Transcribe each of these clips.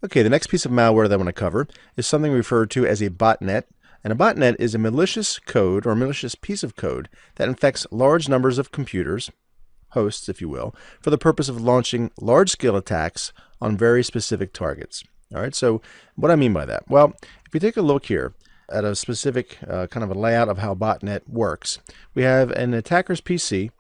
Okay, the next piece of malware that I want to cover is something referred to as a botnet. And a botnet is a malicious code or malicious piece of code that infects large numbers of computers, hosts, if you will, for the purpose of launching large-scale attacks on very specific targets. All right, so what I mean by that? Well, if you take a look here at a specific kind of a layout of how botnet works, we have an attacker's PC,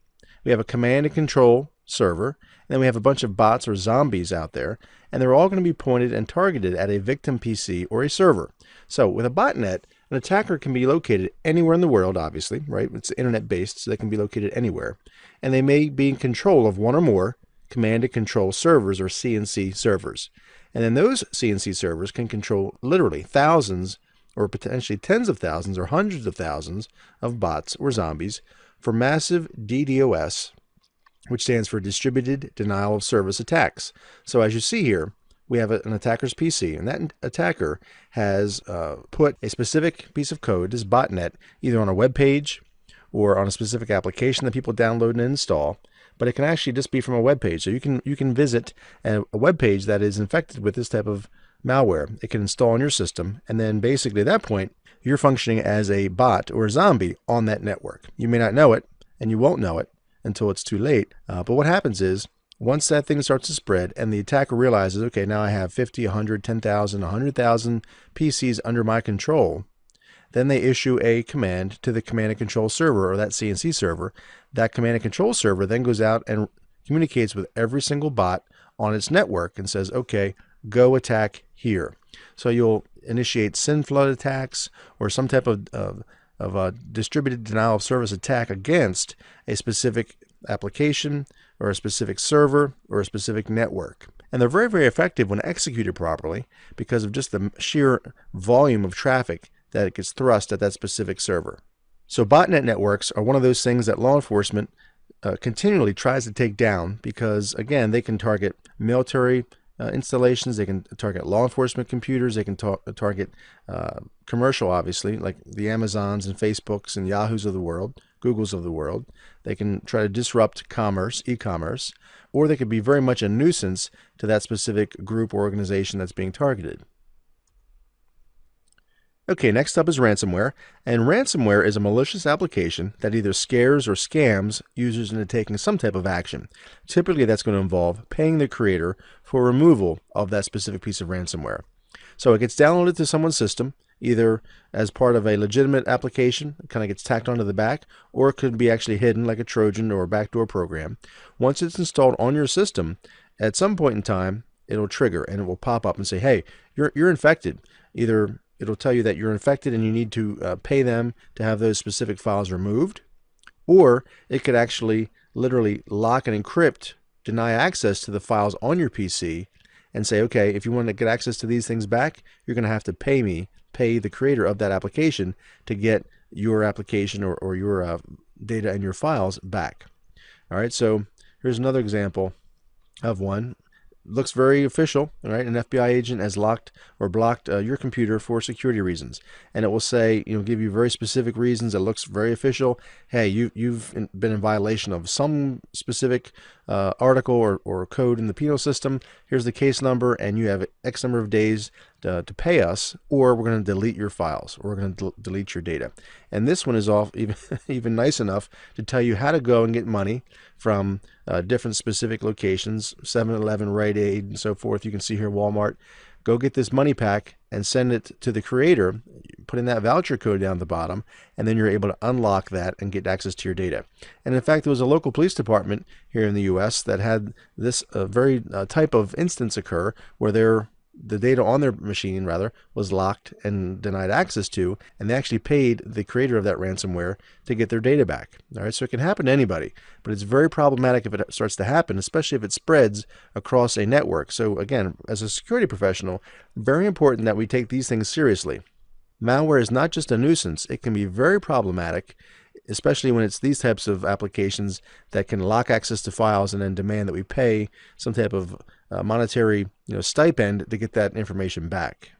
we have a command and control server, and then we have a bunch of bots or zombies out there, and they're all going to be pointed and targeted at a victim PC or a server. So with a botnet, an attacker can be located anywhere in the world, obviously, right? It's internet-based, so they can be located anywhere. And they may be in control of one or more command and control servers or CNC servers. And then those CNC servers can control literally thousands or potentially tens of thousands or hundreds of thousands of bots or zombies for massive DDoS, which stands for Distributed Denial of Service Attacks. So as you see here, we have an attacker's PC, and that attacker has put a specific piece of code, this botnet, either on a web page or on a specific application that people download and install. But it can actually just be from a web page. So you can visit a web page that is infected with this type of malware. It can install on your system, and then basically at that point, you're functioning as a bot or a zombie on that network. You may not know it, and you won't know it until it's too late. But what happens is, once that thing starts to spread and the attacker realizes, okay, now I have 50, 100, 10,000, 100,000 PCs under my control, then they issue a command to the command and control server or that CNC server. That command and control server then goes out and communicates with every single bot on its network and says, okay, go attack here. So you'll initiate SYN flood attacks or some type of a distributed denial of service attack against a specific application or a specific server or a specific network. And they're very, very effective when executed properly because of just the sheer volume of traffic that gets thrust at that specific server. So botnet networks are one of those things that law enforcement continually tries to take down because, again, they can target military installations, they can target law enforcement computers, they can target commercial, obviously, like the Amazons and Facebooks and Yahoos of the world, Googles of the world. They can try to disrupt commerce, e-commerce, or they could be very much a nuisance to that specific group or organization that's being targeted. Okay, next up is ransomware, and ransomware is a malicious application that either scares or scams users into taking some type of action. Typically, that's going to involve paying the creator for removal of that specific piece of ransomware. So it gets downloaded to someone's system, either as part of a legitimate application, it kind of gets tacked onto the back, or it could be actually hidden like a Trojan or a backdoor program. Once it's installed on your system, at some point in time, it'll trigger and it will pop up and say, hey, you're infected. Either it'll tell you that you're infected and you need to pay them to have those specific files removed, or it could actually literally lock and encrypt, deny access to the files on your PC and say, okay, if you want to get access to these things back, you're going to have to pay the creator of that application to get your application or your data and your files back. All right, so here's another example of one. Looks very official, right? An FBI agent has locked or blocked your computer for security reasons, and it will say, give you very specific reasons. It looks very official. Hey, you've been in violation of some specific article or code in the penal system. Here's the case number, and you have X number of days to pay us, or we're going to delete your files, or we're going to delete your data. And this one is off even nice enough to tell you how to go and get money from different specific locations, 7-Eleven, Rite Aid, and so forth. You can see here Walmart. Go get this money pack and send it to the creator, put in that voucher code down at the bottom, and then you're able to unlock that and get access to your data. And in fact, there was a local police department here in the US that had this very type of instance occur where the data on their machine was locked and denied access to, and they actually paid the creator of that ransomware to get their data back. All right, so it can happen to anybody, but it's very problematic if it starts to happen, especially if it spreads across a network. So again, as a security professional, very important that we take these things seriously. Malware is not just a nuisance, it can be very problematic, especially when it's these types of applications that can lock access to files and then demand that we pay some type of monetary stipend to get that information back.